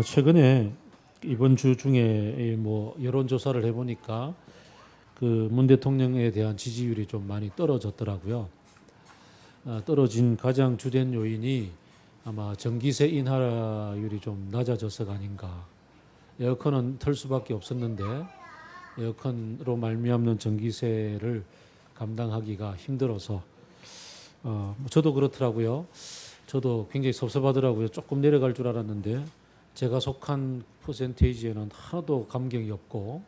최근에 이번 주 중에 뭐 여론조사를 해보니까 그 문 대통령에 대한 지지율이 좀 많이 떨어졌더라고요. 떨어진 가장 주된 요인이 아마 전기세 인하율이 좀 낮아져서가 아닌가. 에어컨은 틀 수밖에 없었는데 에어컨으로 말미암는 전기세를 감당하기가 힘들어서 저도 그렇더라고요. 저도 굉장히 섭섭하더라고요. 조금 내려갈 줄 알았는데 제가 속한 퍼센테이지에는 하나도 감격이 없고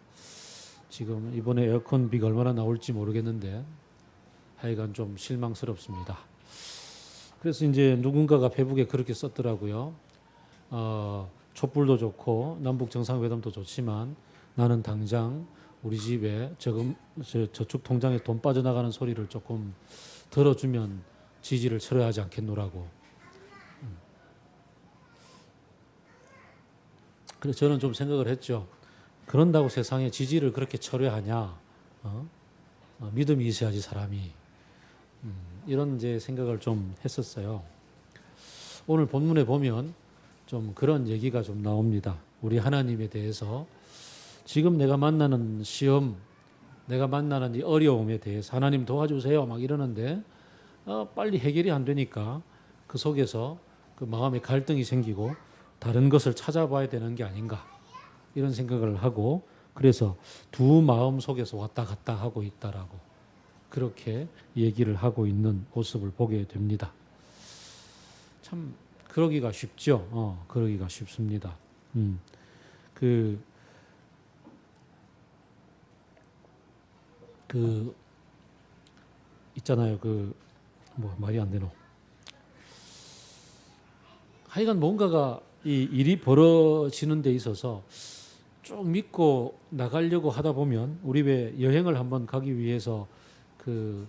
지금 이번에 에어컨비가 얼마나 나올지 모르겠는데 하여간 좀 실망스럽습니다. 그래서 이제 누군가가 페북에 그렇게 썼더라고요. 촛불도 좋고 남북 정상회담도 좋지만 나는 당장 우리 집에 저축 통장에 돈 빠져나가는 소리를 조금 들어주면 지지를 철회하지 않겠노라고. 그래서 저는 좀 생각을 했죠. 그런다고 세상에 지지를 그렇게 철회하냐? 믿음이 있어야지 사람이. 이런 이제 생각을 좀 했었어요. 오늘 본문에 보면 좀 그런 얘기가 좀 나옵니다. 우리 하나님에 대해서 지금 내가 만나는 시험, 내가 만나는 이 어려움에 대해서 하나님 도와주세요 막 이러는데 빨리 해결이 안 되니까 그 속에서 그 마음에 갈등이 생기고 다른 것을 찾아봐야 되는 게 아닌가 이런 생각을 하고 그래서 두 마음 속에서 왔다 갔다 하고 있다라고 그렇게 얘기를 하고 있는 모습을 보게 됩니다. 참 그러기가 쉽죠. 그러기가 쉽습니다. 그 있잖아요. 뭐 말이 안 되노. 하여간 뭔가가 이 일이 벌어지는 데 있어서 쭉 믿고 나가려고 하다 보면 우리 왜 여행을 한번 가기 위해서 그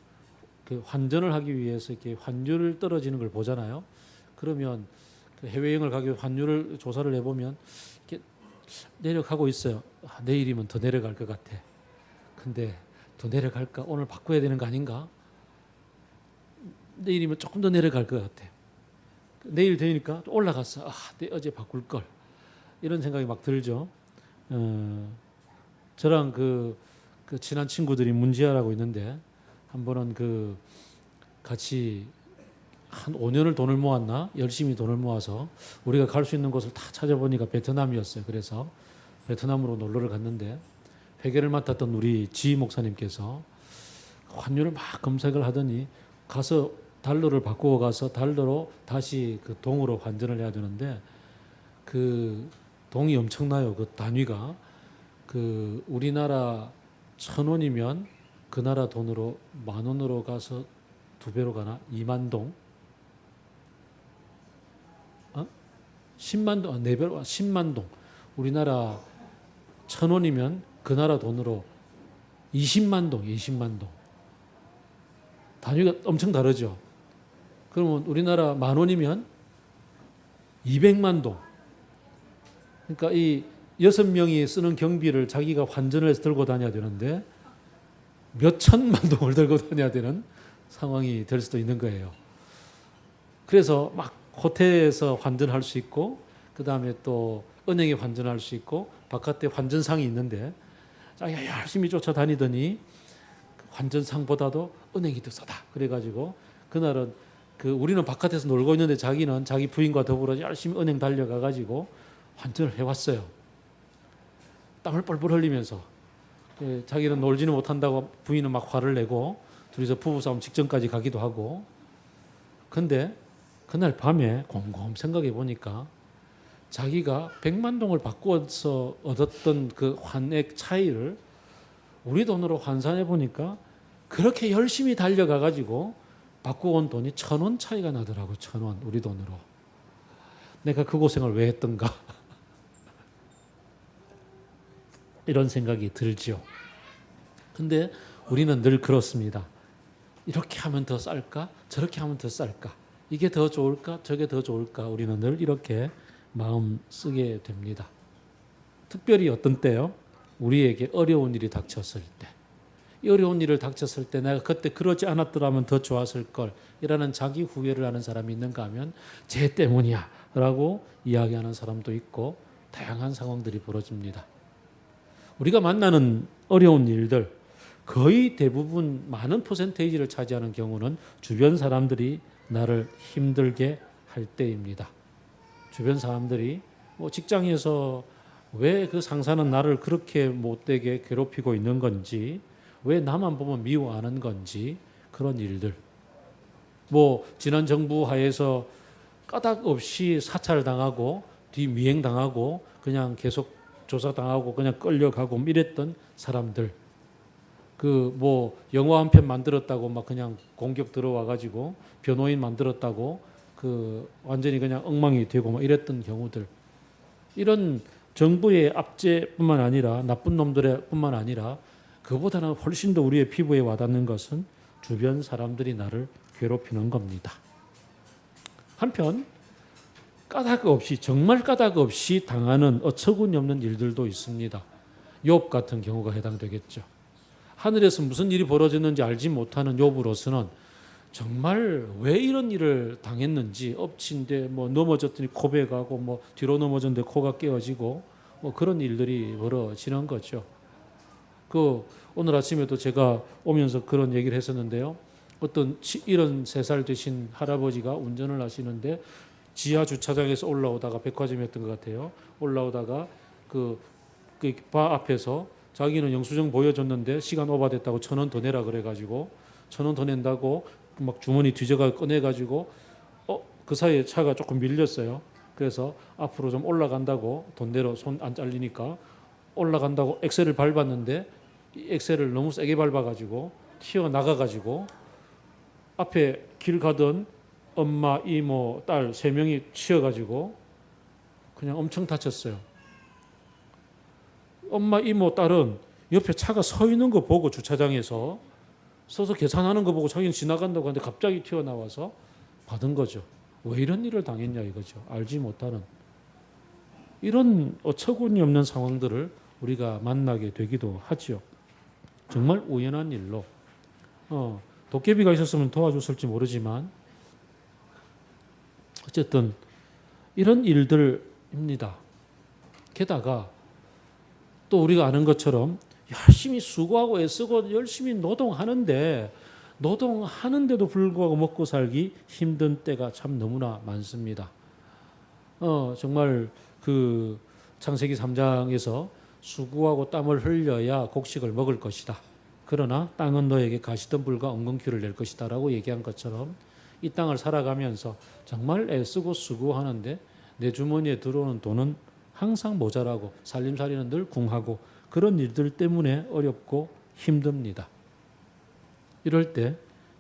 환전을 하기 위해서 이렇게 환율을 떨어지는 걸 보잖아요. 그러면 그 해외여행을 가기 위해 환율을 조사를 해보면 이렇게 내려가고 있어요. 내일이면 더 내려갈 것 같아. 근데 더 내려갈까? 오늘 바꿔야 되는 거 아닌가? 내일이면 조금 더 내려갈 것 같아. 내일 되니까 올라갔어. 어제 바꿀 걸. 이런 생각이 막 들죠. 저랑 그 친한 친구들이 문지아라고 있는데 한 번은 같이 한 5년을 돈을 모았나? 열심히 돈을 모아서 우리가 갈 수 있는 곳을 다 찾아보니까 베트남이었어요. 그래서 베트남으로 놀러를 갔는데 회계를 맡았던 우리 지 목사님께서 환율을 막 검색을 하더니 가서 달러를 바꾸고 가서 달러로 다시 그 동으로 환전을 해야 되는데 그 동이 엄청나요. 그 단위가 우리나라 1,000원이면 그 나라 돈으로 10,000원으로 가서 2배로 가나? 2만 동? 10만 동, 4배로 10만 동. 우리나라 1,000원이면 그 나라 돈으로 20만 동, 20만 동. 단위가 엄청 다르죠. 그러면 우리나라 10,000원이면 200만 동. 그러니까 이 6명이 쓰는 경비를 자기가 환전을 해서 들고 다녀야 되는데 몇 천만 동을 들고 다녀야 되는 상황이 될 수도 있는 거예요. 그래서 막 호텔에서 환전할 수 있고 그 다음에 또 은행에 환전할 수 있고 바깥에 환전상이 있는데 자기가 열심히 쫓아다니더니 환전상보다도 은행이 더 싸다. 그래가지고 그날은 우리는 바깥에서 놀고 있는데 자기는 자기 부인과 더불어 열심히 은행 달려가가지고 환전을 해왔어요. 땀을 뻘뻘 흘리면서 자기는 놀지는 못한다고 부인은 막 화를 내고 둘이서 부부싸움 직전까지 가기도 하고 근데 그날 밤에 곰곰 생각해 보니까 자기가 100만 동을 바꾸어서 얻었던 그 환액 차이를 우리 돈으로 환산해 보니까 그렇게 열심히 달려가 가지고 바꾸어 온 돈이 1,000원 차이가 나더라고. 1,000원 우리 돈으로. 내가 그 고생을 왜 했던가 이런 생각이 들죠. 근데 우리는 늘 그렇습니다. 이렇게 하면 더 쌀까? 저렇게 하면 더 쌀까? 이게 더 좋을까? 저게 더 좋을까? 우리는 늘 이렇게 마음 쓰게 됩니다. 특별히 어떤 때요? 우리에게 어려운 일이 닥쳤을 때. 이 어려운 일을 닥쳤을 때 내가 그때 그러지 않았더라면 더 좋았을 걸 이라는 자기 후회를 하는 사람이 있는가 하면 쟤 때문이야 라고 이야기하는 사람도 있고 다양한 상황들이 벌어집니다. 우리가 만나는 어려운 일들 거의 대부분 많은 퍼센테이지를 차지하는 경우는 주변 사람들이 나를 힘들게 할 때입니다. 주변 사람들이 뭐 직장에서 왜 그 상사는 나를 그렇게 못되게 괴롭히고 있는 건지, 왜 나만 보면 미워하는 건지, 그런 일들. 뭐 지난 정부 하에서 까닭 없이 사찰당하고 뒤미행당하고 그냥 계속 조사당하고 그냥 끌려가고 이랬던 사람들. 그 뭐 영화 한 편 만들었다고 막 그냥 공격 들어와 가지고 변호인 만들었다고 그 완전히 그냥 엉망이 되고 막 이랬던 경우들. 이런 정부의 압제뿐만 아니라 나쁜 놈들의 뿐만 아니라 그보다는 훨씬 더 우리의 피부에 와닿는 것은 주변 사람들이 나를 괴롭히는 겁니다. 한편 까닭 없이 정말 까닭 없이 당하는 어처구니 없는 일들도 있습니다. 욥 같은 경우가 해당되겠죠. 하늘에서 무슨 일이 벌어졌는지 알지 못하는 욥으로서는 정말 왜 이런 일을 당했는지 엎친데 뭐 넘어졌더니 코베가고 뭐 뒤로 넘어졌는데 코가 깨어지고 뭐 그런 일들이 벌어지는 거죠. 그 오늘 아침에도 제가 오면서 그런 얘기를 했었는데요. 어떤 73살 되신 할아버지가 운전을 하시는데 지하 주차장에서 올라오다가 백화점이었던 것 같아요. 올라오다가 그 바 앞에서 자기는 영수증 보여줬는데 시간 오버됐다고 1,000원 더 내라 그래가지고 1,000원 더 낸다고 막 주머니 뒤져가 꺼내가지고 그 사이에 차가 조금 밀렸어요. 그래서 앞으로 좀 올라간다고 돈내러 손 안 잘리니까 올라간다고 엑셀을 밟았는데 이 엑셀을 너무 세게 밟아가지고 튀어나가가지고 앞에 길 가던 엄마, 이모, 딸 3명이 치여가지고 그냥 엄청 다쳤어요. 엄마, 이모, 딸은 옆에 차가 서 있는 거 보고 주차장에서 서서 계산하는 거 보고 자기는 지나간다고 하는데 갑자기 튀어나와서 받은 거죠. 왜 이런 일을 당했냐 이거죠. 알지 못하는. 이런 어처구니 없는 상황들을 우리가 만나게 되기도 하죠. 정말 우연한 일로. 도깨비가 있었으면 도와줬을지 모르지만 어쨌든 이런 일들입니다. 게다가 또 우리가 아는 것처럼 열심히 수고하고 애쓰고 열심히 노동하는데도 불구하고 먹고 살기 힘든 때가 참 너무나 많습니다. 정말 그 창세기 3장에서 수고하고 땀을 흘려야 곡식을 먹을 것이다. 그러나 땅은 너에게 가시덤불과 엉겅퀴를 낼 것이다 라고 얘기한 것처럼 이 땅을 살아가면서 정말 애쓰고 수고하는데 내 주머니에 들어오는 돈은 항상 모자라고 살림살이는 늘 궁하고 그런 일들 때문에 어렵고 힘듭니다. 이럴 때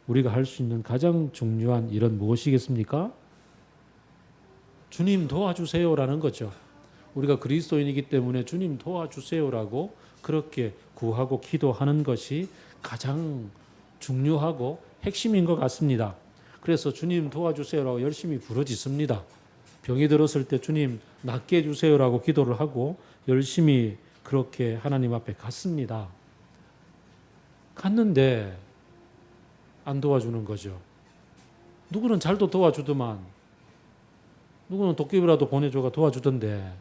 우리가 할 수 있는 가장 중요한 일은 무엇이겠습니까? 주님 도와주세요라는 거죠. 우리가 그리스도인이기 때문에 주님 도와주세요라고 그렇게 구하고 기도하는 것이 가장 중요하고 핵심인 것 같습니다. 그래서 주님 도와주세요라고 열심히 부르짖습니다. 병이 들었을 때 주님 낫게 해주세요라고 기도를 하고 열심히 그렇게 하나님 앞에 갔습니다. 갔는데 안 도와주는 거죠. 누구는 잘도 도와주더만 누구는 도깨비라도 보내줘가 도와주던데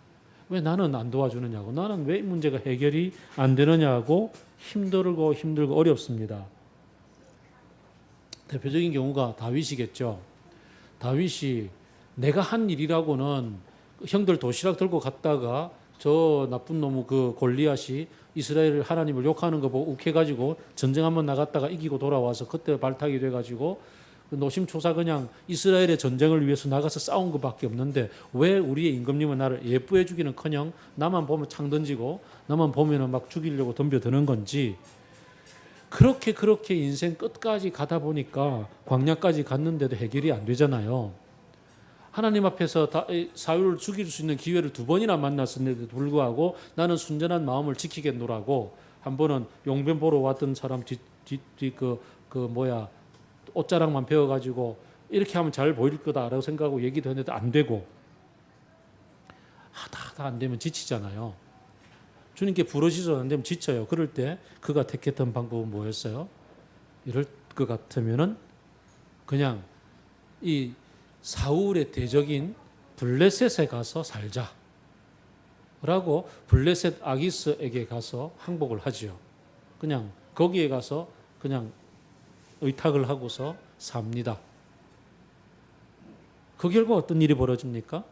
왜 나는 안 도와주느냐고 나는 왜 이 문제가 해결이 안 되느냐고 힘들고 어렵습니다. 대표적인 경우가 다윗이겠죠. 다윗이 내가 한 일이라고는 형들 도시락 들고 갔다가 저 나쁜 놈의 그 골리앗이 이스라엘 하나님을 욕하는 거 보고 욱해가지고 전쟁 한번 나갔다가 이기고 돌아와서 그때 발탁이 돼가지고 노심초사 그냥 이스라엘의 전쟁을 위해서 나가서 싸운 것밖에 없는데 왜 우리의 임금님은 나를 예쁘해 주기는커녕 나만 보면 창 던지고 나만 보면은 막 죽이려고 덤벼드는 건지 그렇게 인생 끝까지 가다 보니까 광야까지 갔는데도 해결이 안 되잖아요. 하나님 앞에서 사울을 죽일 수 있는 기회를 2번이나 만났었는데도 불구하고 나는 순전한 마음을 지키겠노라고 한 번은 용변 보러 왔던 사람 옷자락만 베어가지고 이렇게 하면 잘 보일 거다라고 생각하고 얘기도 했는데 안 되고 하다 안 되면 지치잖아요. 주님께 부르시도 안 되면 지쳐요. 그럴 때 그가 택했던 방법은 뭐였어요? 이럴 것 같으면은 그냥 이 사울의 대적인 블레셋에 가서 살자라고 블레셋 아기스에게 가서 항복을 하지요. 그냥 거기에 가서 그냥 의탁을 하고서 삽니다. 그 결과 어떤 일이 벌어집니까?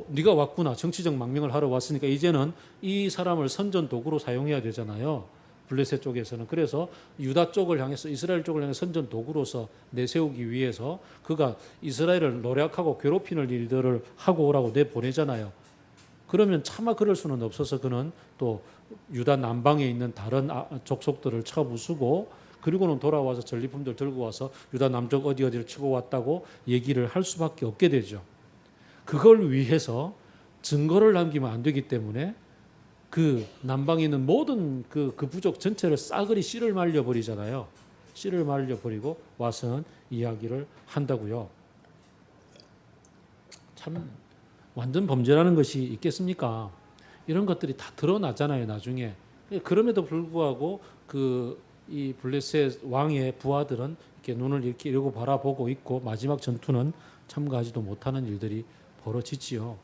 네가 왔구나. 정치적 망명을 하러 왔으니까 이제는 이 사람을 선전 도구로 사용해야 되잖아요. 블레셋 쪽에서는. 그래서 유다 쪽을 향해서 이스라엘 쪽을 향해 선전 도구로서 내세우기 위해서 그가 이스라엘을 노략하고 괴롭히는 일들을 하고 오라고 내보내잖아요. 그러면 차마 그럴 수는 없어서 그는 또 유다 남방에 있는 다른 족속들을 쳐부수고 그리고는 돌아와서 전리품들 들고 와서 유다 남쪽 어디를 치고 왔다고 얘기를 할 수밖에 없게 되죠. 그걸 위해서 증거를 남기면 안 되기 때문에 그 남방에 있는 모든 그 부족 전체를 싸그리 씨를 말려버리잖아요. 씨를 말려버리고 와서는 이야기를 한다고요. 참 완전 범죄라는 것이 있겠습니까? 이런 것들이 다 드러나잖아요, 나중에. 그럼에도 불구하고 이 블레셋 왕의 부하들은 이렇게 눈을 이렇게 이러고 바라보고 있고 마지막 전투는 참가하지도 못하는 일들이 벌어지지요.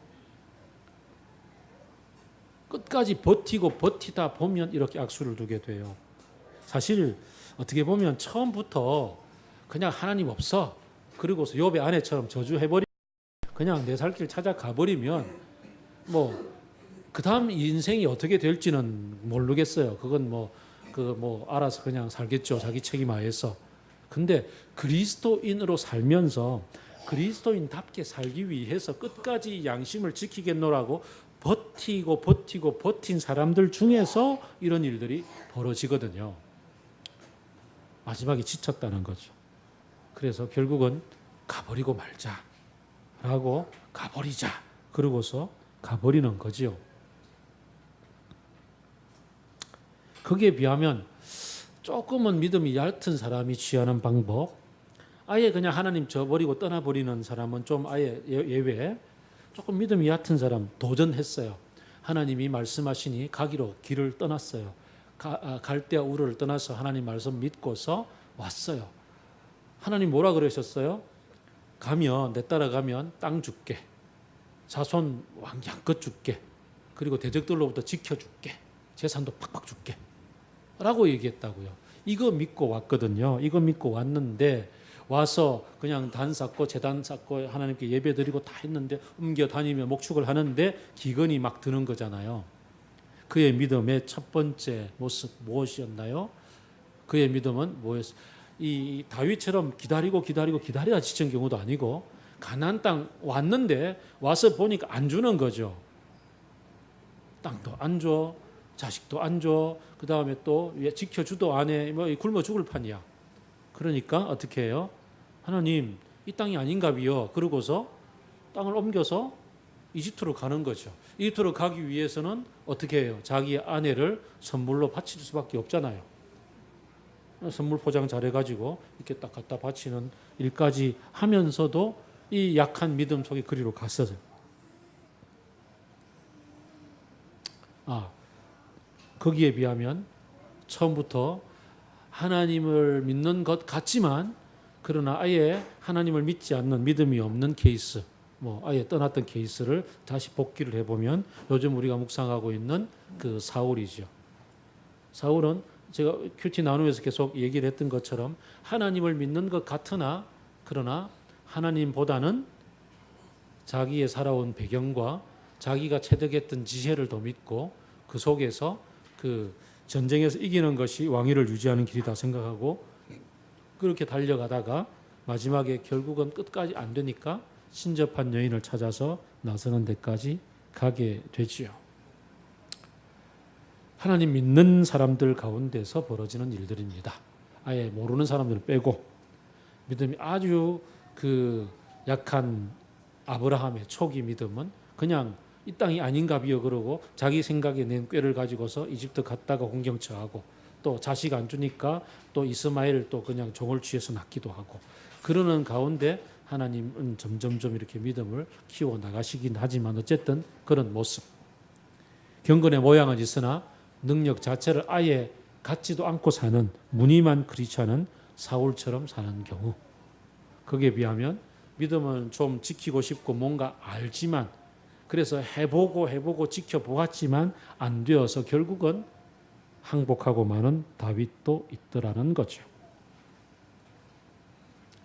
끝까지 버티고 버티다 보면 이렇게 악수를 두게 돼요. 사실 어떻게 보면 처음부터 그냥 하나님 없어. 그리고서 욥의 아내처럼 저주해버리 그냥 내 살 길 찾아가 버리면 그 다음 인생이 어떻게 될지는 모르겠어요. 그건 알아서 그냥 살겠죠. 자기 책임하에서. 근데 그리스도인으로 살면서 그리스도인답게 살기 위해서 끝까지 양심을 지키겠노라고 버티고 버틴 사람들 중에서 이런 일들이 벌어지거든요. 마지막에 지쳤다는 거죠. 그래서 결국은 가버리고 말자라고 가버리자. 그러고서 가버리는 거지요. 거기에 비하면 조금은 믿음이 얕은 사람이 취하는 방법, 아예 그냥 하나님 저버리고 떠나버리는 사람은 좀 아예 예외. 조금 믿음이 얕은 사람 도전했어요. 하나님이 말씀하시니 가기로 길을 떠났어요. 갈대아 우르를 떠나서 하나님 말씀 믿고서 왔어요. 하나님 뭐라 그러셨어요? 내 따라가면 땅 줄게. 자손 양껏 줄게. 그리고 대적들로부터 지켜줄게. 재산도 팍팍 줄게. 라고 얘기했다고요. 이거 믿고 왔거든요. 이거 믿고 왔는데 와서 그냥 단 쌓고 제단 쌓고 하나님께 예배 드리고 다 했는데 옮겨 다니며 목축을 하는데 기근이 막 드는 거잖아요. 그의 믿음의 첫 번째 모습 무엇이었나요? 그의 믿음은 뭐였어요? 이 다윗처럼 기다려야 지친 경우도 아니고 가나안 땅 왔는데 와서 보니까 안 주는 거죠. 땅도 안 줘. 자식도 안 줘. 그 다음에 또 지켜주도 안 해. 굶어 죽을 판이야. 그러니까 어떻게 해요? 하나님, 이 땅이 아닌가 비요. 그러고서 땅을 옮겨서 이집트로 가는 거죠. 이집트로 가기 위해서는 어떻게 해요? 자기 아내를 선물로 바칠 수밖에 없잖아요. 선물 포장 잘해가지고 이렇게 딱 갖다 바치는 일까지 하면서도 이 약한 믿음 속에 그리로 갔어요. 거기에 비하면 처음부터 하나님을 믿는 것 같지만 그러나 아예 하나님을 믿지 않는 믿음이 없는 케이스, 아예 떠났던 케이스를 다시 복기를 해보면 요즘 우리가 묵상하고 있는 그 사울이죠. 사울은 제가 큐티 나누면서 계속 얘기를 했던 것처럼 하나님을 믿는 것 같으나 그러나 하나님보다는 자기의 살아온 배경과 자기가 체득했던 지혜를 더 믿고 그 속에서 그 전쟁에서 이기는 것이 왕위를 유지하는 길이다 생각하고 그렇게 달려가다가 마지막에 결국은 끝까지 안 되니까 신접한 여인을 찾아서 나서는 데까지 가게 되지요. 하나님 믿는 사람들 가운데서 벌어지는 일들입니다. 아예 모르는 사람들을 빼고 믿음이 아주 약한 아브라함의 초기 믿음은 그냥 이 땅이 아닌가 비요 그러고 자기 생각에 낸 꾀를 가지고서 이집트 갔다가 홍경처하고 또 자식 안 주니까 또 이스마엘 또 그냥 종을 취해서 낳기도 하고 그러는 가운데 하나님은 점점점 이렇게 믿음을 키워 나가시긴 하지만 어쨌든 그런 모습. 경건의 모양은 있으나 능력 자체를 아예 갖지도 않고 사는 무늬만 크리스찬은 사울처럼 사는 경우. 거기에 비하면 믿음을 좀 지키고 싶고 뭔가 알지만 그래서 해보고 지켜보았지만 안 되어서 결국은 항복하고 마는 다윗도 있더라는 거죠.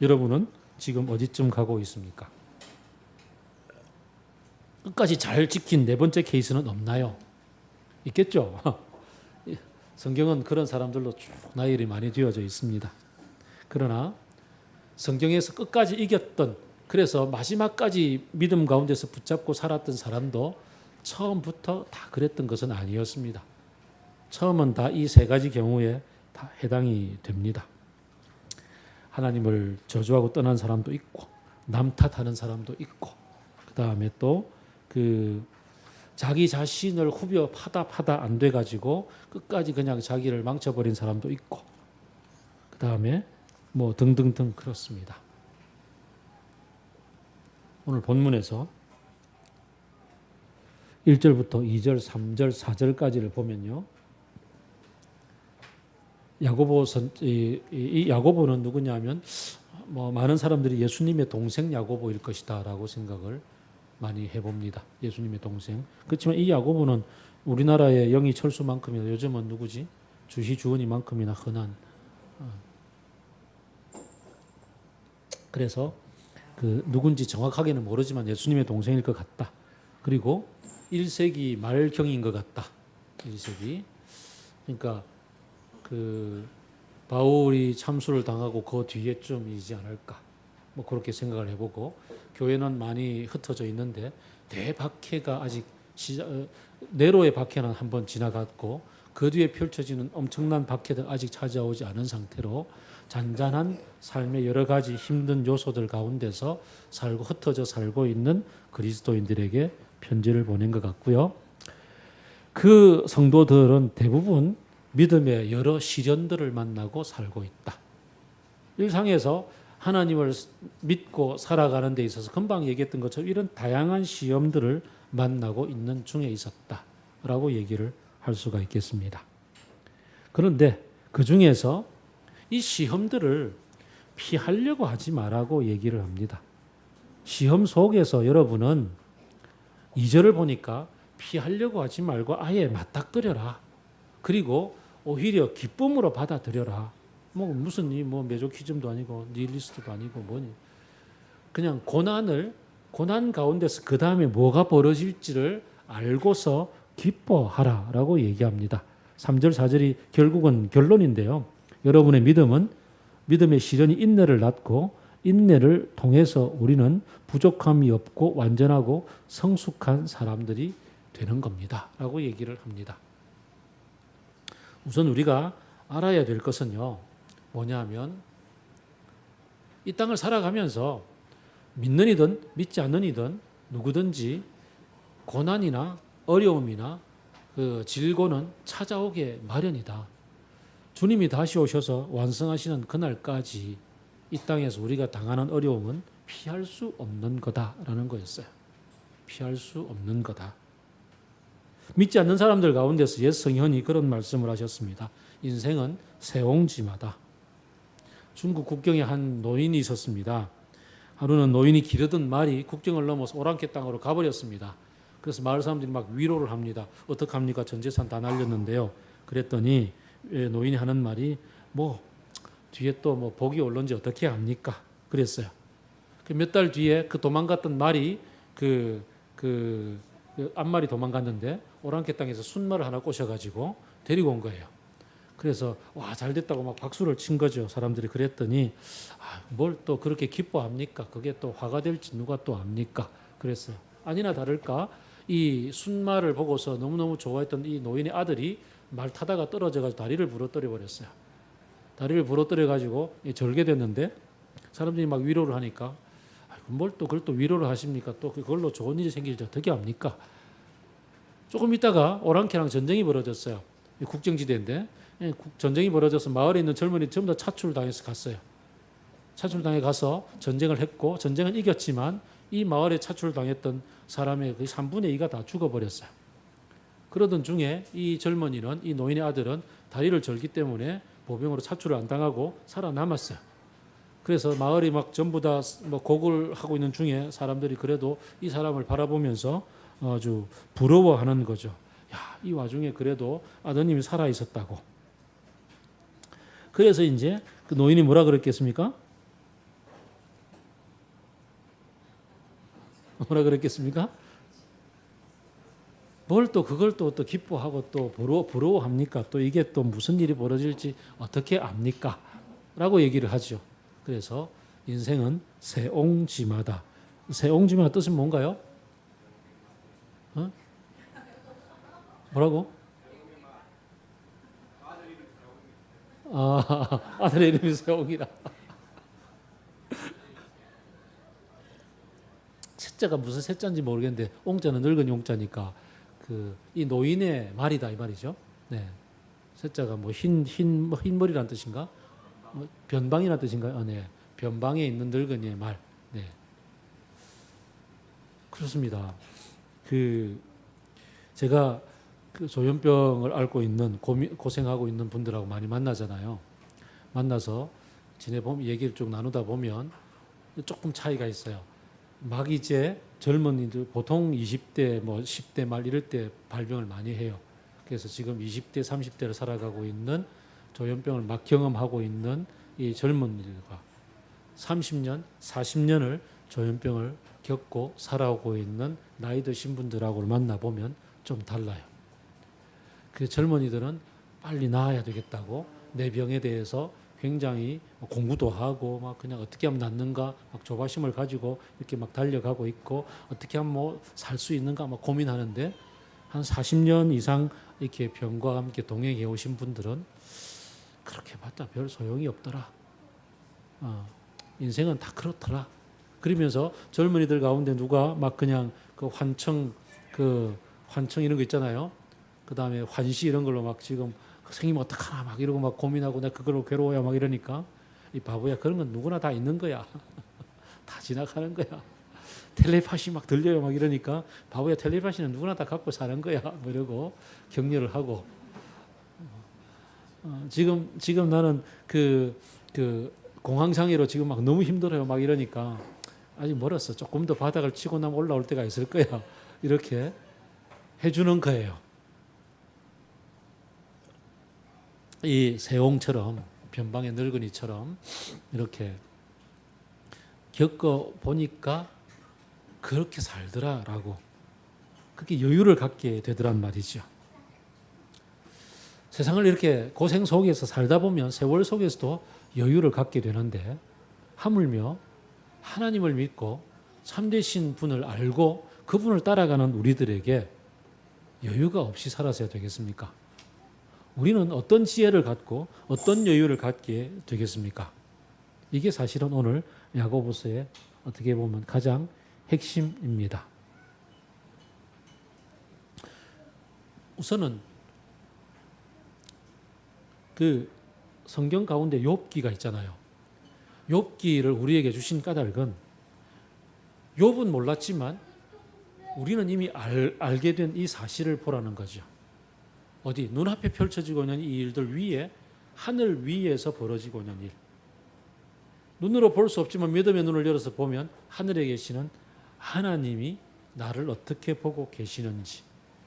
여러분은 지금 어디쯤 가고 있습니까? 끝까지 잘 지킨 네 번째 케이스는 없나요? 있겠죠? 성경은 그런 사람들로 쭉 나열이 많이 되어져 있습니다. 그러나 성경에서 끝까지 이겼던, 그래서 마지막까지 믿음 가운데서 붙잡고 살았던 사람도 처음부터 다 그랬던 것은 아니었습니다. 처음은 다 이 세 가지 경우에 다 해당이 됩니다. 하나님을 저주하고 떠난 사람도 있고, 남 탓하는 사람도 있고, 그 다음에 또 자기 자신을 후벼 파다 안 돼가지고 끝까지 그냥 자기를 망쳐버린 사람도 있고, 그 다음에 뭐 등등등 그렇습니다. 오늘 본문에서 1절부터 2절, 3절, 4절까지를 보면요. 이 야고보는 누구냐면 뭐 많은 사람들이 예수님의 동생 야고보일 것이다라고 생각을 많이 해봅니다. 예수님의 동생. 그렇지만 이 야고보는 우리나라의 영희 철수만큼이나 요즘은 누구지? 주시 주은이만큼이나 흔한. 그래서 누군지 정확하게는 모르지만 예수님의 동생일 것 같다. 그리고 1세기 말경인 것 같다. 1세기. 그러니까 바울이 참수를 당하고 그 뒤에쯤이지 않을까. 뭐 그렇게 생각을 해보고, 교회는 많이 흩어져 있는데 대박해가 아직 네로의 박해는 한번 지나갔고 그 뒤에 펼쳐지는 엄청난 박해들 아직 찾아오지 않은 상태로 잔잔한 삶의 여러 가지 힘든 요소들 가운데서 흩어져 살고 있는 그리스도인들에게 편지를 보낸 것 같고요. 그 성도들은 대부분 믿음의 여러 시련들을 만나고 살고 있다. 일상에서 하나님을 믿고 살아가는 데 있어서 금방 얘기했던 것처럼 이런 다양한 시험들을 만나고 있는 중에 있었다라고 얘기를 할 수가 있겠습니다. 그런데 그 중에서 이 시험들을 피하려고 하지 말라고 얘기를 합니다. 시험 속에서 여러분은 2절을 보니까 피하려고 하지 말고 아예 맞닥뜨려라. 그리고 오히려 기쁨으로 받아들여라. 뭐 무슨 메조키즘도 아니고 니힐리스트도 아니고 뭐니. 그냥 고난 가운데서 그 다음에 뭐가 벌어질지를 알고서 기뻐하라라고 얘기합니다. 3절 4절이 결국은 결론인데요. 여러분의 믿음의 시련이 인내를 낳고 인내를 통해서 우리는 부족함이 없고 완전하고 성숙한 사람들이 되는 겁니다. 라고 얘기를 합니다. 우선 우리가 알아야 될 것은요. 뭐냐면 이 땅을 살아가면서 믿는 이든 믿지 않는 이든 누구든지 고난이나 어려움이나 질고는 찾아오게 마련이다. 주님이 다시 오셔서 완성하시는 그날까지 이 땅에서 우리가 당하는 어려움은 피할 수 없는 거다라는 거였어요. 피할 수 없는 거다. 믿지 않는 사람들 가운데서 옛 성현이 그런 말씀을 하셨습니다. 인생은 새옹지마다. 중국 국경에 한 노인이 있었습니다. 하루는 노인이 기르던 말이 국경을 넘어서 오랑캐 땅으로 가버렸습니다. 그래서 마을 사람들이 막 위로를 합니다. 어떡합니까? 전 재산 다 날렸는데요. 그랬더니 노인이 하는 말이 뒤에 또 복이 올런지 어떻게 합니까? 그랬어요. 몇 달 뒤에 그 도망갔던 말이 앞말이 도망갔는데 오랑캐 땅에서 순말을 하나 꼬셔가지고 데리고 온 거예요. 그래서 와, 잘 됐다고 막 박수를 친 거죠. 사람들이. 그랬더니 뭘 또 그렇게 기뻐합니까? 그게 또 화가 될지 누가 또 압니까? 그랬어요. 아니나 다를까 이 순말을 보고서 너무너무 좋아했던 이 노인의 아들이 말 타다가 떨어져가지고 다리를 부러뜨려 버렸어요. 다리를 부러뜨려 가지고 절개됐는데 사람들이 막 위로를 하니까 뭘 또 그걸 또 위로를 하십니까? 또 그걸로 좋은 일이 생길지 어떻게 합니까? 조금 있다가 오랑캐랑 전쟁이 벌어졌어요. 국경지대인데 전쟁이 벌어져서 마을에 있는 젊은이 전부 다 차출당해서 갔어요. 차출당해 가서 전쟁을 했고 전쟁은 이겼지만 이 마을에 차출당했던 사람의 거의 3분의 2가 다 죽어버렸어요. 그러던 중에 이 젊은이는, 이 노인의 아들은 다리를 절기 때문에 보병으로 차출을 안 당하고 살아남았어요. 그래서 마을이 막 전부 다 뭐 곡을 하고 있는 중에 사람들이 그래도 이 사람을 바라보면서 아주 부러워하는 거죠. 야, 이 와중에 그래도 아드님이 살아 있었다고. 그래서 이제 그 노인이 뭐라 그랬겠습니까? 뭐라 그랬겠습니까? 뭘 또 그걸 또 기뻐하고 또 부러워합니까? 또 이게 또 무슨 일이 벌어질지 어떻게 압니까? 라고 얘기를 하죠. 그래서 인생은 세옹지마다. 세옹지마 뜻은 뭔가요? 어? 뭐라고? 아들의 이름이 세옹이라. 세자가 무슨 세자인지 모르겠는데 옹자는 늙은 용자니까 이 노인의 말이다 이 말이죠. 네. 세자가 뭐 흰머리란 뜻인가? 뭐 변방이란 뜻인가요? 네. 변방에 있는 늙은이의 말. 네. 그렇습니다. 제가 조현병을 앓고 있는 고생하고 있는 분들하고 많이 만나잖아요. 만나서 지내보면 얘기를 쭉 나누다 보면 조금 차이가 있어요. 막 이제 젊은이들 보통 20대 뭐 10대 말 이럴 때 발병을 많이 해요. 그래서 지금 20대 30대를 살아가고 있는 조현병을 막 경험하고 있는 이 젊은이들과 30년 40년을 조현병을 겪고 살아오고 있는 나이 드신 분들하고 만나보면 좀 달라요. 그 젊은이들은 빨리 나아야 되겠다고 내 병에 대해서 굉장히 공부도 하고 막 그냥 어떻게 하면 낫는가 막 조바심을 가지고 이렇게 막 달려가고 있고 어떻게 하면 뭐 살 수 있는가 막 고민하는데 한 40년 이상 이렇게 병과 함께 동행해 오신 분들은 그렇게 봤다 별 소용이 없더라. 인생은 다 그렇더라. 그러면서 젊은이들 가운데 누가 막 그냥 그 환청 이런 거 있잖아요. 그 다음에 환시 이런 걸로 막 지금 생기면 어떡하나 막 이러고 막 고민하고 내가 그걸로 괴로워야 막 이러니까 이 바보야 그런 건 누구나 다 있는 거야. 다 지나가는 거야. 텔레파시 막 들려요 막 이러니까 바보야 텔레파시는 누구나 다 갖고 사는 거야. 뭐 이러고 격려를 하고 지금 나는 그 공황장애로 지금 막 너무 힘들어요 막 이러니까 아직 멀었어. 조금 더 바닥을 치고 나면 올라올 때가 있을 거야. 이렇게 해주는 거예요. 이 세옹처럼 변방의 늙은이처럼 이렇게 겪어보니까 그렇게 살더라라고 그렇게 여유를 갖게 되더란 말이죠. 세상을 이렇게 고생 속에서 살다 보면 세월 속에서도 여유를 갖게 되는데 하물며 하나님을 믿고 참되신 분을 알고 그분을 따라가는 우리들에게 여유가 없이 살아서야 되겠습니까? 우리는 어떤 지혜를 갖고 어떤 여유를 갖게 되겠습니까? 이게 사실은 오늘 야고보서의 어떻게 보면 가장 핵심입니다. 우선은 그 성경 가운데 욥기가 있잖아요. 욥기를 우리에게 주신 까닭은 욥은 몰랐지만 우리는 이미 알게 된 이 사실을 보라는 거죠. 어디 눈앞에 펼쳐지고 있는 이 일들 위에 하늘 위에서 벌어지고 있는 일. 눈으로 볼 수 없지만 믿음의 눈을 열어서 보면 하늘에 계시는 하나님이 나를 어떻게 보고 계시는지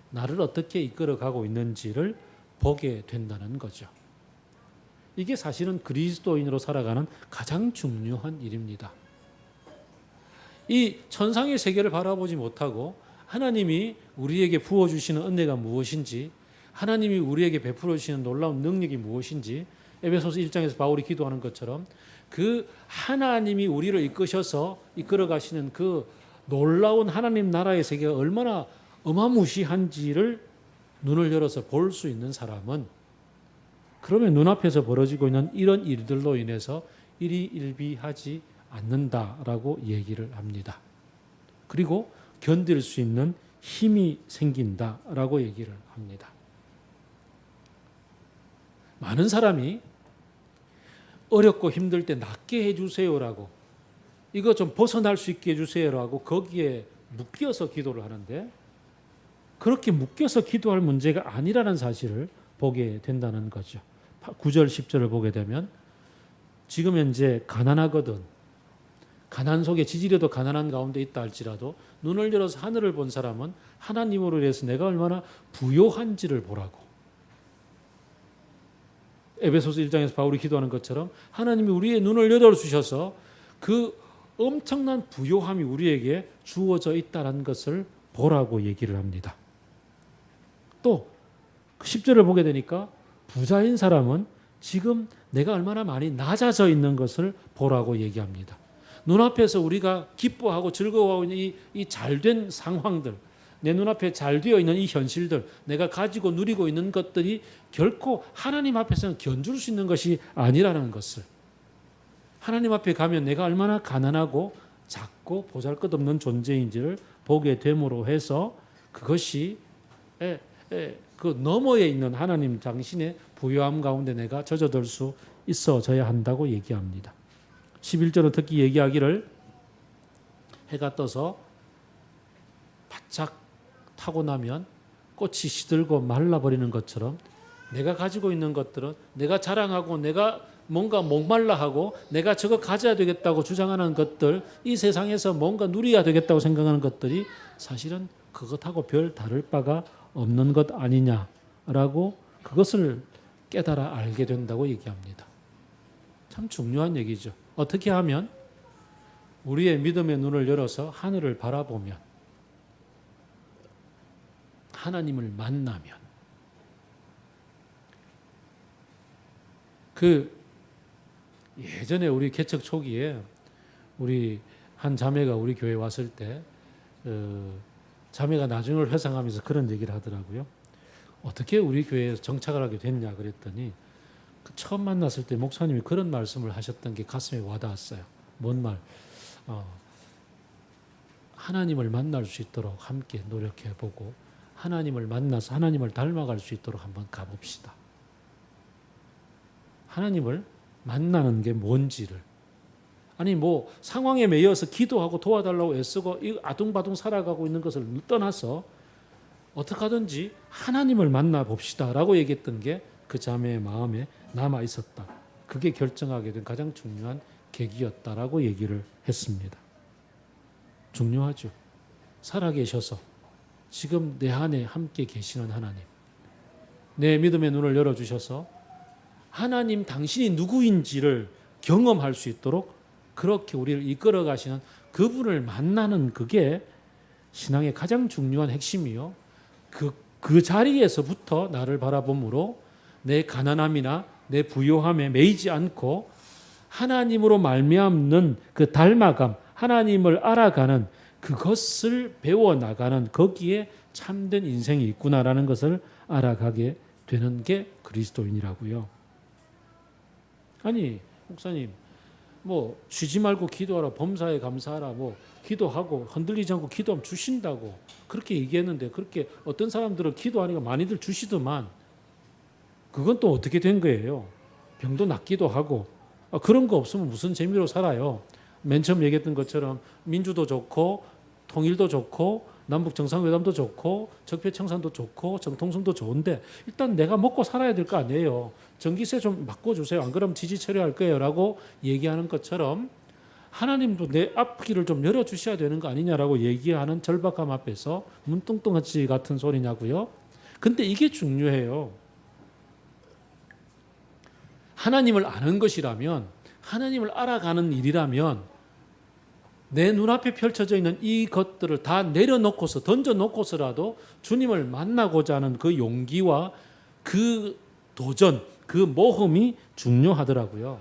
나를 어떻게 이끌어가고 있는지를 보게 된다는 거죠. 이게 사실은 그리스도인으로 살아가는 가장 중요한 일입니다. 이 천상의 세계를 바라보지 못하고 하나님이 우리에게 부어주시는 은혜가 무엇인지 하나님이 우리에게 베풀어 주시는 놀라운 능력이 무엇인지 에베소서 1장에서 바울이 기도하는 것처럼 그 하나님이 우리를 이끌어 가시는 그 놀라운 하나님 나라의 세계가 얼마나 어마무시한지를 눈을 열어서 볼 수 있는 사람은 그러면 눈앞에서 벌어지고 있는 이런 일들로 인해서 일희일비하지 않는다라고 얘기를 합니다. 그리고 견딜 수 있는 힘이 생긴다라고 얘기를 합니다. 많은 사람이 어렵고 힘들 때 낫게 해주세요라고 이거 좀 벗어날 수 있게 해주세요라고 거기에 묶여서 기도를 하는데 그렇게 묶여서 기도할 문제가 아니라는 사실을 보게 된다는 거죠. 9절 10절을 보게 되면 지금 현재 가난하거든. 가난 속에 지지려도 가난한 가운데 있다 할지라도 눈을 열어서 하늘을 본 사람은 하나님으로 인해서 내가 얼마나 부요한지를 보라고. 에베소서 1장에서 바울이 기도하는 것처럼 하나님이 우리의 눈을 열어주셔서 그 엄청난 부요함이 우리에게 주어져 있다는 것을 보라고 얘기를 합니다. 또 10절을 보게 되니까 부자인 사람은 지금 내가 얼마나 많이 낮아져 있는 것을 보라고 얘기합니다. 눈앞에서 우리가 기뻐하고 즐거워하고 있는 이 잘된 상황들, 내 눈앞에 잘 되어 있는 이 현실들, 내가 가지고 누리고 있는 것들이 결코 하나님 앞에서는 견줄 수 있는 것이 아니라는 것을, 하나님 앞에 가면 내가 얼마나 가난하고 작고 보잘것없는 존재인지를 보게 됨으로 해서 그것이 그 너머에 있는 하나님 당신의 부요함 가운데 내가 젖어들 수 있어져야 한다고 얘기합니다. 11절은 특히 얘기하기를 해가 떠서 바짝 타고 나면 꽃이 시들고 말라버리는 것처럼 내가 가지고 있는 것들은 내가 자랑하고 내가 뭔가 목말라하고 내가 저거 가져야 되겠다고 주장하는 것들, 이 세상에서 뭔가 누려야 되겠다고 생각하는 것들이 사실은 그것하고 별 다를 바가 없는 것 아니냐라고 그것을 깨달아 알게 된다고 얘기합니다. 참 중요한 얘기죠. 어떻게 하면 우리의 믿음의 눈을 열어서 하늘을 바라보면, 하나님을 만나면, 예전에 우리 개척 초기에 우리 한 자매가 우리 교회에 왔을 때 자매가 나중을 회상하면서 그런 얘기를 하더라고요. 어떻게 우리 교회에 정착을 하게 됐냐 그랬더니 처음 만났을 때 목사님이 그런 말씀을 하셨던 게 가슴에 와닿았어요. 뭔 말? 하나님을 만날 수 있도록 함께 노력해보고 하나님을 만나서 하나님을 닮아갈 수 있도록 한번 가봅시다. 하나님을 만나는 게 뭔지를, 아니 뭐 상황에 매여서 기도하고 도와달라고 애쓰고 아둥바둥 살아가고 있는 것을 떠나서 어떻게 하든지 하나님을 만나봅시다 라고 얘기했던 게 그 자매의 마음에 남아 있었다. 그게 결정하게 된 가장 중요한 계기였다라고 얘기를 했습니다. 중요하죠. 살아계셔서 지금 내 안에 함께 계시는 하나님, 내 믿음의 눈을 열어주셔서 하나님 당신이 누구인지를 경험할 수 있도록 그렇게 우리를 이끌어 가시는 그분을 만나는, 그게 신앙의 가장 중요한 핵심이요. 그 자리에서부터 나를 바라봄으로 내 가난함이나 내 부요함에 매이지 않고 하나님으로 말미암는 그 닮아감, 하나님을 알아가는 그것을 배워나가는, 거기에 참된 인생이 있구나라는 것을 알아가게 되는 게 그리스도인이라고요. 아니 목사님 뭐 쉬지 말고 기도하라, 범사에 감사하라, 뭐 기도하고 흔들리지 않고 기도하면 주신다고 그렇게 얘기했는데, 그렇게 어떤 사람들은 기도하니까 많이들 주시더만 그건 또 어떻게 된 거예요? 병도 낫기도 하고. 그런 거 없으면 무슨 재미로 살아요? 맨 처음 얘기했던 것처럼 민주도 좋고 통일도 좋고 남북 정상회담도 좋고 적폐청산도 좋고 정통성도 좋은데 일단 내가 먹고 살아야 될 거 아니에요. 전기세 좀 바꿔주세요. 안 그러면 지지 처리할 거예요 라고 얘기하는 것처럼 하나님도 내 앞길을 좀 열어주셔야 되는 거 아니냐라고 얘기하는 절박함 앞에서 문뚱뚱하지 같은 소리냐고요. 근데 이게 중요해요. 하나님을 아는 것이라면, 하나님을 알아가는 일이라면 내 눈앞에 펼쳐져 있는 이 것들을 다 내려놓고서 던져놓고서라도 주님을 만나고자 하는 그 용기와 그 도전, 그 모험이 중요하더라고요.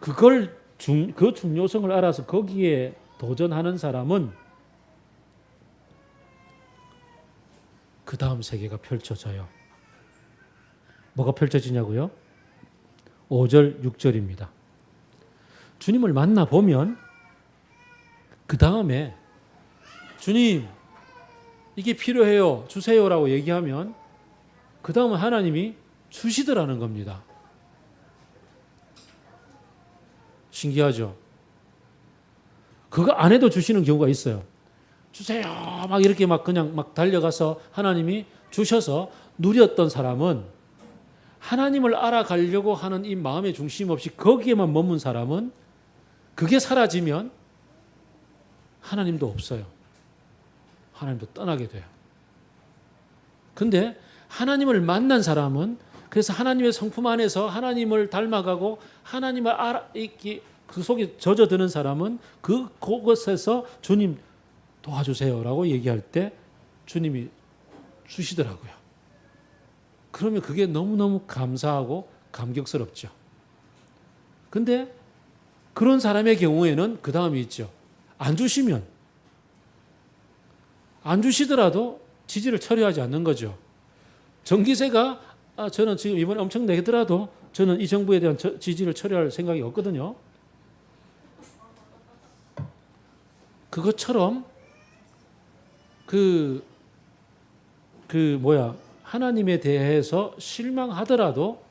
그 중요성을 알아서 거기에 도전하는 사람은 그 다음 세계가 펼쳐져요. 뭐가 펼쳐지냐고요? 5절, 6절입니다. 주님을 만나보면 그 다음에 주님 이게 필요해요 주세요라고 얘기하면 그 다음은 하나님이 주시더라는 겁니다. 신기하죠? 그거 안 해도 주시는 경우가 있어요. 주세요 막 이렇게 막 그냥 막 달려가서 하나님이 주셔서 누렸던 사람은 하나님을 알아가려고 하는 이 마음의 중심 없이 거기에만 머문 사람은 그게 사라지면 하나님도 없어요. 하나님도 떠나게 돼요. 근데 하나님을 만난 사람은 그래서 하나님의 성품 안에서 하나님을 닮아가고 하나님을 그 속에 젖어드는 사람은 그곳에서 주님 도와주세요라고 얘기할 때 주님이 주시더라고요. 그러면 그게 너무너무 감사하고 감격스럽죠. 근데 그런 사람의 경우에는 그 다음이 있죠. 안 주시면, 안 주시더라도 지지를 처리하지 않는 거죠. 전기세가 저는 지금 이번에 엄청 내더라도 저는 이 정부에 대한 지지를 처리할 생각이 없거든요. 그것처럼 하나님에 대해서 실망하더라도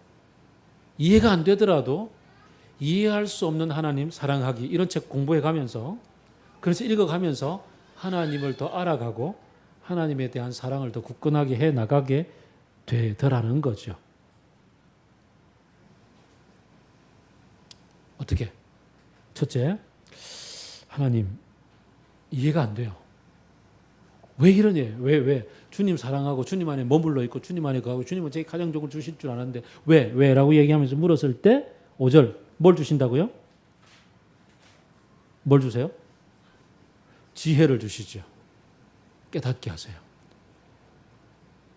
이해가 안 되더라도 이해할 수 없는 하나님 사랑하기 이런 책 공부해 가면서 그래서 읽어가면서 하나님을 더 알아가고 하나님에 대한 사랑을 더 굳건하게 해 나가게 되더라는 거죠. 어떻게? 첫째, 하나님 이해가 안 돼요. 왜 이러냐? 왜? 주님 사랑하고 주님 안에 머물러 있고 주님 안에 가고 주님은 제 가정적으로 주실 줄 아는데 왜? 라고 얘기하면서 물었을 때 5절 뭘 주신다고요? 뭘 주세요? 지혜를 주시죠. 깨닫게 하세요.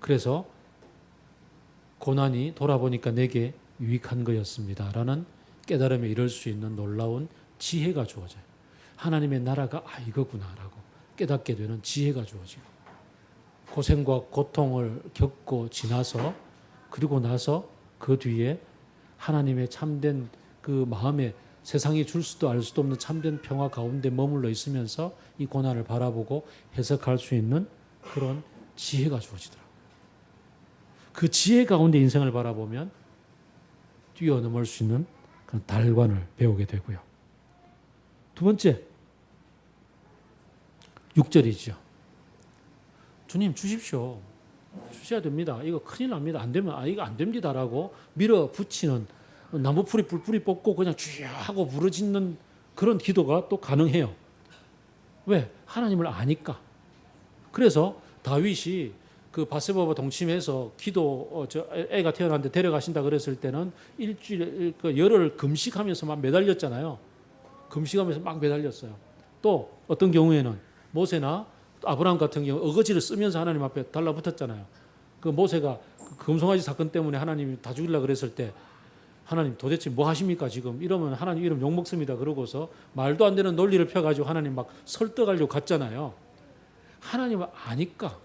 그래서 고난이 돌아보니까 내게 유익한 거였습니다. 라는 깨달음에 이를 수 있는 놀라운 지혜가 주어져요. 하나님의 나라가 이거구나 라고 깨닫게 되는 지혜가 주어지고 고생과 고통을 겪고 지나서 그리고 나서 그 뒤에 하나님의 참된 그 마음에 세상이 줄 수도 알 수도 없는 참된 평화 가운데 머물러 있으면서 이 고난을 바라보고 해석할 수 있는 그런 지혜가 주어지더라고요. 그 지혜 가운데 인생을 바라보면 뛰어넘을 수 있는 그런 달관을 배우게 되고요. 두 번째, 6절이죠. 주님 주십시오. 주셔야 됩니다. 이거 큰일 납니다. 안 되면 이거 안 됩니다라고 밀어붙이는 나무풀이 뿔뿔이 뽑고 그냥 주여 하고 부르짖는 그런 기도가 또 가능해요. 왜? 하나님을 아니까. 그래서 다윗이 그 바세바와 동침해서 애가 태어났는데 데려가신다 그랬을 때는 일주일 열흘 금식하면서 막 매달렸잖아요. 금식하면서 막 매달렸어요. 또 어떤 경우에는 모세나 아브라함 같은 경우 어거지를 쓰면서 하나님 앞에 달라붙었잖아요. 그 모세가 금송아지 사건 때문에 하나님이 다 죽이려고 그랬을 때 하나님 도대체 뭐 하십니까 지금 이러면 하나님 이름 욕먹습니다. 그러고서 말도 안 되는 논리를 펴가지고 하나님 막 설득하려고 갔잖아요. 하나님을 아니까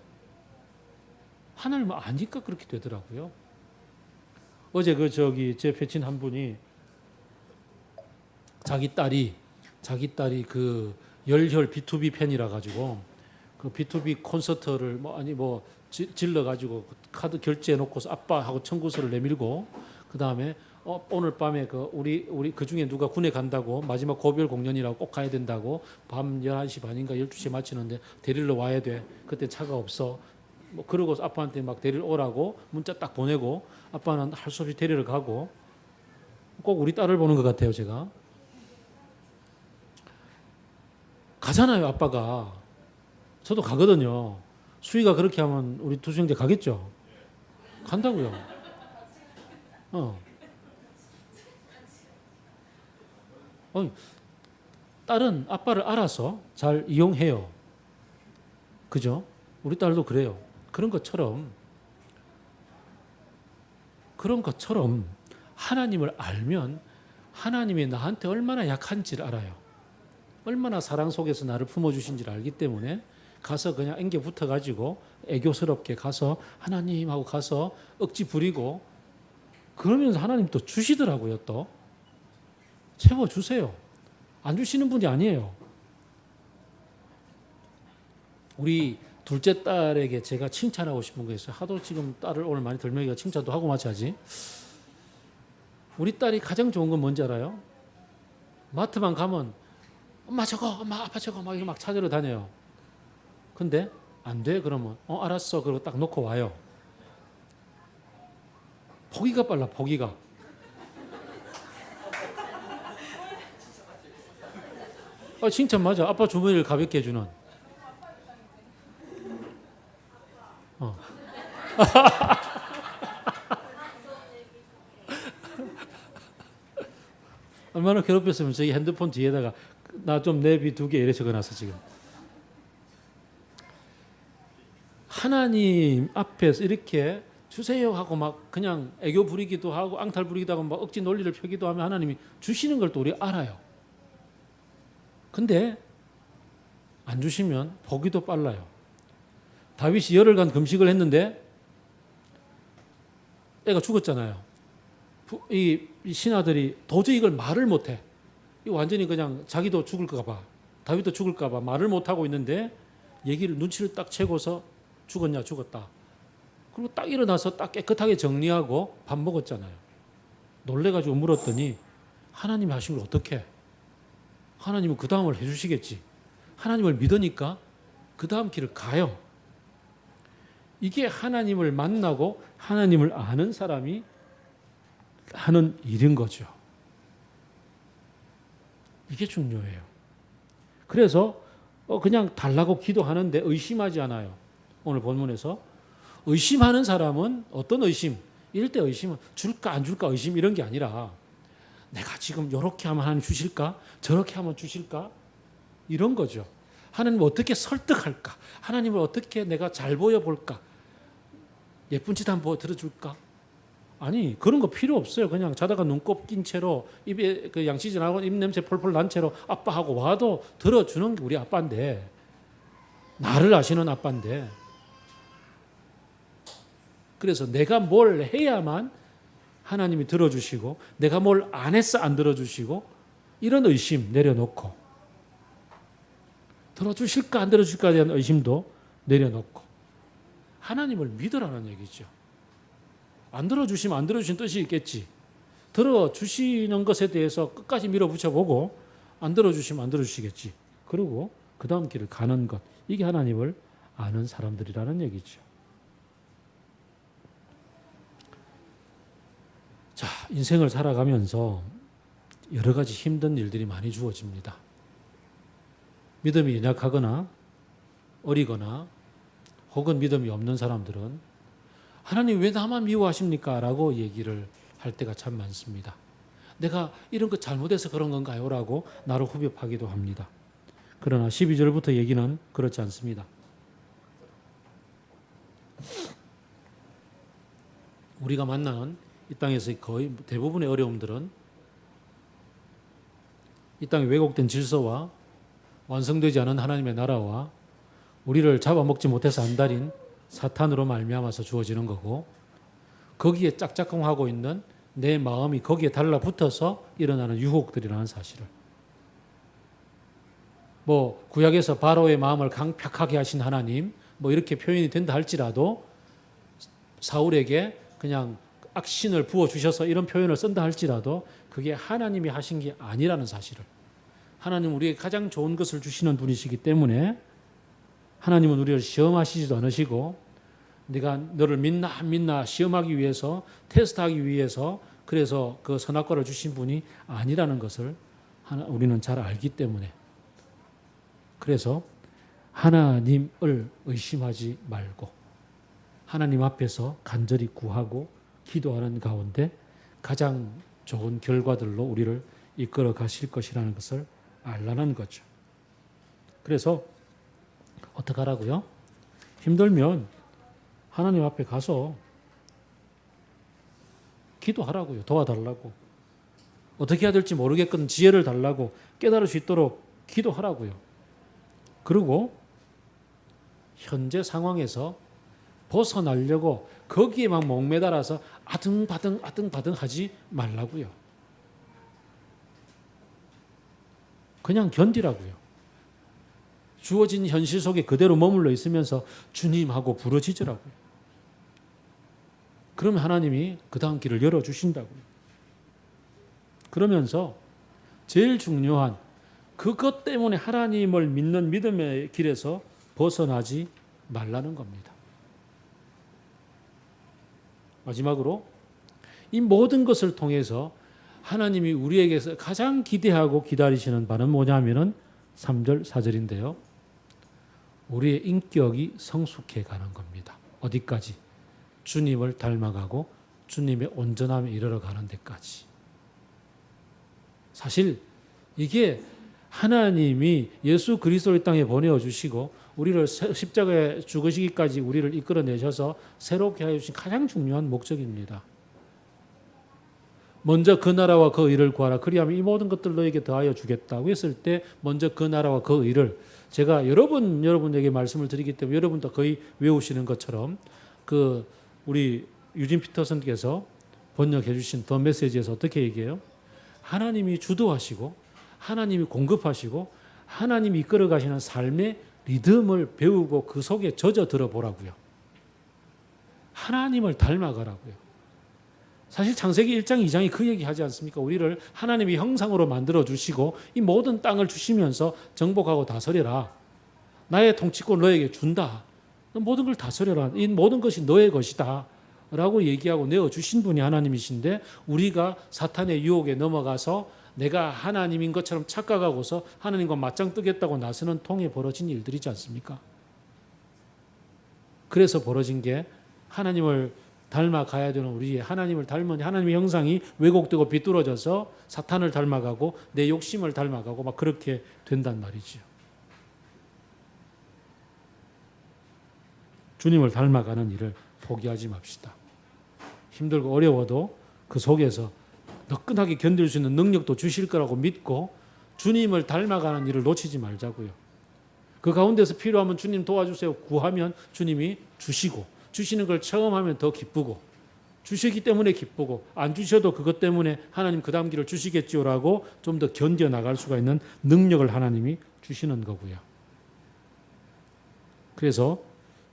그렇게 되더라고요. 어제 제 패친 한 분이 자기 딸이 그 열혈 B2B 팬이라 가지고 그 B2B 콘서트를 질러 가지고 카드 결제해 놓고서 아빠하고 청구서를 내밀고 그 다음에 오늘 밤에 우리 그 중에 누가 군에 간다고 마지막 고별 공연이라고 꼭 가야 된다고 밤 11시 반인가 12시에 마치는데 데리러 와야 돼. 그때 차가 없어. 그러고서 아빠한테 막 데리러 오라고 문자 딱 보내고 아빠는 할 수 없이 데리러 가고 꼭 우리 딸을 보는 것 같아요, 제가. 가잖아요, 아빠가. 저도 가거든요. 수희가 그렇게 하면 우리 두 형제 가겠죠? 간다고요. 딸은 아빠를 알아서 잘 이용해요. 그죠? 우리 딸도 그래요. 그런 것처럼 하나님을 알면 하나님이 나한테 얼마나 약한지를 알아요. 얼마나 사랑 속에서 나를 품어주신지를 알기 때문에 가서 그냥 앵겨 붙어가지고 애교스럽게 가서 하나님하고 가서 억지 부리고 그러면서 하나님 또 주시더라고요. 또 채워주세요. 안 주시는 분이 아니에요. 우리 둘째 딸에게 제가 칭찬하고 싶은 게 있어요. 하도 지금 딸을 오늘 많이 들먹이가 칭찬도 하고 마찬가지. 우리 딸이 가장 좋은 건 뭔지 알아요? 마트만 가면 엄마 저거, 엄마 아빠 저거 막 이거 막 찾으러 다녀요. 근데 안 돼? 그러면 알았어. 그러고 딱 놓고 와요. 포기가 빨라, 포기가. 칭찬 맞아. 아빠 주머니를 가볍게 해주는. 얼마나 괴롭혔으면 저기 핸드폰 뒤에다가 나 좀 내비 2개 이래 적어놨어 지금. 하나님 앞에서 이렇게 주세요 하고 막 그냥 애교 부리기도 하고 앙탈 부리기도 하고 막 억지 논리를 펴기도 하면 하나님이 주시는 걸 또 우리 알아요. 근데 안 주시면 포기도 빨라요. 다윗이 열흘간 금식을 했는데 애가 죽었잖아요. 이 신하들이 도저히 이걸 말을 못해. 이 완전히 그냥 자기도 죽을까 봐, 다윗도 죽을까 봐 말을 못하고 있는데 얘기를 눈치를 딱 채고서 죽었냐 죽었다. 그리고 딱 일어나서 딱 깨끗하게 정리하고 밥 먹었잖아요. 놀래가지고 물었더니 하나님이 하신 걸 어떻게 해? 하나님은 그 다음을 해주시겠지. 하나님을 믿으니까 그 다음 길을 가요. 이게 하나님을 만나고 하나님을 아는 사람이 하는 일인 거죠. 이게 중요해요. 그래서 그냥 달라고 기도하는데 의심하지 않아요. 오늘 본문에서 의심하는 사람은 어떤 의심? 이럴 때 의심은 줄까 안 줄까 의심 이런 게 아니라 내가 지금 이렇게 하면 하나님 주실까? 저렇게 하면 주실까? 이런 거죠. 하나님을 어떻게 설득할까? 하나님을 어떻게 내가 잘 보여볼까? 예쁜 짓 한번 들어줄까? 아니 그런 거 필요 없어요. 그냥 자다가 눈곱 낀 채로 입에 그 양치질하고 입 냄새 폴폴 난 채로 아빠하고 와도 들어주는 게 우리 아빠인데, 나를 아시는 아빠인데. 그래서 내가 뭘 해야만 하나님이 들어주시고 내가 뭘 안 했어 안 들어주시고 이런 의심 내려놓고, 들어주실까 안 들어주실까에 대한 의심도 내려놓고 하나님을 믿으라는 얘기죠. 안 들어주시면 안 들어주신 뜻이 있겠지. 들어주시는 것에 대해서 끝까지 밀어붙여보고 안 들어주시면 안 들어주시겠지. 그리고 그 다음 길을 가는 것. 이게 하나님을 아는 사람들이라는 얘기죠. 자, 인생을 살아가면서 여러 가지 힘든 일들이 많이 주어집니다. 믿음이 연약하거나 어리거나 혹은 믿음이 없는 사람들은 하나님 왜 나만 미워하십니까? 라고 얘기를 할 때가 참 많습니다. 내가 이런 것 잘못해서 그런 건가요? 라고 나를 후벼파기도 합니다. 그러나 12절부터 얘기는 그렇지 않습니다. 우리가 만나는 이 땅에서 거의 대부분의 어려움들은 이 땅에 왜곡된 질서와 완성되지 않은 하나님의 나라와 우리를 잡아먹지 못해서 안달인 사탄으로 말미암아서 주어지는 거고, 거기에 짝짝꿍하고 있는 내 마음이 거기에 달라붙어서 일어나는 유혹들이라는 사실을, 뭐 구약에서 바로의 마음을 강팍하게 하신 하나님 뭐 이렇게 표현이 된다 할지라도 사울에게 그냥 악신을 부어주셔서 이런 표현을 쓴다 할지라도 그게 하나님이 하신 게 아니라는 사실을, 하나님은 우리에게 가장 좋은 것을 주시는 분이시기 때문에 하나님은 우리를 시험하시지도 않으시고 네가 너를 믿나 안 믿나 시험하기 위해서, 테스트하기 위해서 그래서 그 선악과를 주신 분이 아니라는 것을 우리는 잘 알기 때문에, 그래서 하나님을 의심하지 말고 하나님 앞에서 간절히 구하고 기도하는 가운데 가장 좋은 결과들로 우리를 이끌어 가실 것이라는 것을 알라는 거죠. 그래서 어떻게 하라고요? 힘들면 하나님 앞에 가서 기도하라고요. 도와달라고. 어떻게 해야 될지 모르겠거든 지혜를 달라고, 깨달을 수 있도록 기도하라고요. 그리고 현재 상황에서 벗어나려고 거기에 막 목매달아서 아등바등 하지 말라고요. 그냥 견디라고요. 주어진 현실 속에 그대로 머물러 있으면서 주님하고 부르짖으라고요. 그러면 하나님이 그 다음 길을 열어주신다고요. 그러면서 제일 중요한 그것 때문에 하나님을 믿는 믿음의 길에서 벗어나지 말라는 겁니다. 마지막으로 이 모든 것을 통해서 하나님이 우리에게서 가장 기대하고 기다리시는 바는 뭐냐면은 3절 4절인데요. 우리의 인격이 성숙해 가는 겁니다. 어디까지? 주님을 닮아가고 주님의 온전함에 이르러 가는 데까지. 사실 이게 하나님이 예수 그리스도를 땅에 보내주시고 우리를 십자가에 죽으시기까지 우리를 이끌어내셔서 새롭게 하여 주신 가장 중요한 목적입니다. 먼저 그 나라와 그 의를 구하라. 그리하면 이 모든 것들 너에게 더하여 주겠다고 했을 때 먼저 그 나라와 그 의를 제가 여러분에게 말씀을 드리기 때문에 여러분도 거의 외우시는 것처럼 그 우리 유진 피터슨께서 번역해 주신 더 메시지에서 어떻게 얘기해요? 하나님이 주도하시고 하나님이 공급하시고 하나님이 이끌어 가시는 삶의 리듬을 배우고 그 속에 젖어들어 보라고요. 하나님을 닮아가라고요. 사실 창세기 1장 2장이 그 얘기하지 않습니까? 우리를 하나님의 형상으로 만들어 주시고 이 모든 땅을 주시면서 정복하고 다스려라. 나의 통치권 너에게 준다. 모든 걸 다스려라. 이 모든 것이 너의 것이다. 라고 얘기하고 내어주신 분이 하나님이신데 우리가 사탄의 유혹에 넘어가서 내가 하나님인 것처럼 착각하고서 하나님과 맞짱 뜨겠다고 나서는 통에 벌어진 일들이지 않습니까? 그래서 벌어진 게 하나님을 닮아가야 되는 우리의 하나님을 닮은 하나님의 형상이 왜곡되고 비뚤어져서 사탄을 닮아가고 내 욕심을 닮아가고 막 그렇게 된단 말이죠. 주님을 닮아가는 일을 포기하지 맙시다. 힘들고 어려워도 그 속에서 너끈하게 견딜 수 있는 능력도 주실 거라고 믿고 주님을 닮아가는 일을 놓치지 말자고요. 그 가운데서 필요하면 주님 도와주세요 구하면 주님이 주시고 주시는 걸 체험하면 더 기쁘고 주시기 때문에 기쁘고 안 주셔도 그것 때문에 하나님 그 다음 길을 주시겠지요라고 좀 더 견뎌 나갈 수가 있는 능력을 하나님이 주시는 거고요. 그래서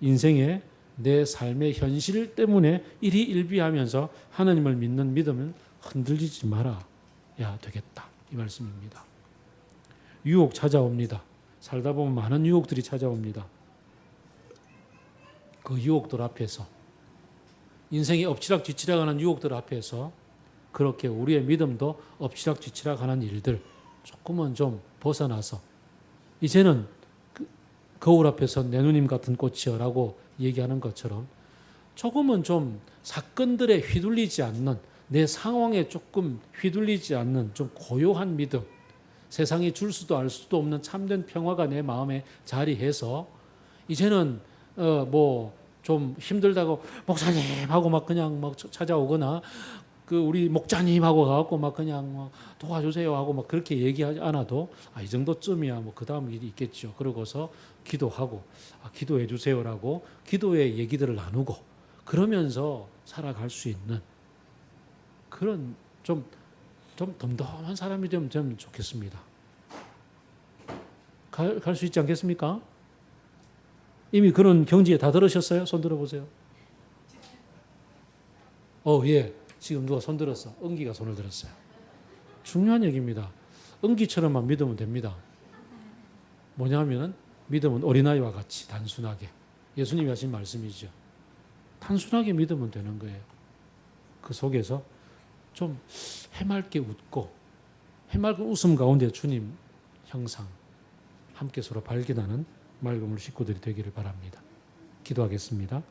인생의 내 삶의 현실 때문에 일희일비하면서 하나님을 믿는 믿음은 흔들리지 말아야 되겠다. 이 말씀입니다. 유혹 찾아옵니다. 살다 보면 많은 유혹들이 찾아옵니다. 그 유혹들 앞에서 인생이 엎치락뒤치락하는 유혹들 앞에서 그렇게 우리의 믿음도 엎치락뒤치락하는 일들 조금은 좀 벗어나서 이제는 거울 앞에서 내 누님 같은 꽃이여라고 얘기하는 것처럼 조금은 좀 사건들에 휘둘리지 않는 내 상황에 조금 휘둘리지 않는 좀 고요한 믿음 세상이 줄 수도 알 수도 없는 참된 평화가 내 마음에 자리해서 이제는 뭐 좀 힘들다고 목사님하고 막 그냥 막 찾아오거나 그 우리 목자님하고 가갖고 막 그냥 막 도와주세요 하고 막 그렇게 얘기하지 않아도 이 정도쯤이야 뭐 그 다음 일이 있겠죠. 그러고서 기도하고 기도해 주세요라고 기도의 얘기들을 나누고 그러면서 살아갈 수 있는 그런 좀 덤덤한 사람이 되면 좋겠습니다. 갈 수 있지 않겠습니까? 이미 그런 경지에 다 들으셨어요? 손 들어보세요. 예. 지금 누가 손 들었어? 은기가 손을 들었어요. 중요한 얘기입니다. 은기처럼만 믿으면 됩니다. 뭐냐면은 믿음은 어린아이와 같이 단순하게 예수님이 하신 말씀이죠. 단순하게 믿으면 되는 거예요. 그 속에서 좀 해맑게 웃고 해맑은 웃음 가운데 주님 형상 함께 서로 발견하는 맑은 우리 식구들이 되기를 바랍니다. 기도하겠습니다.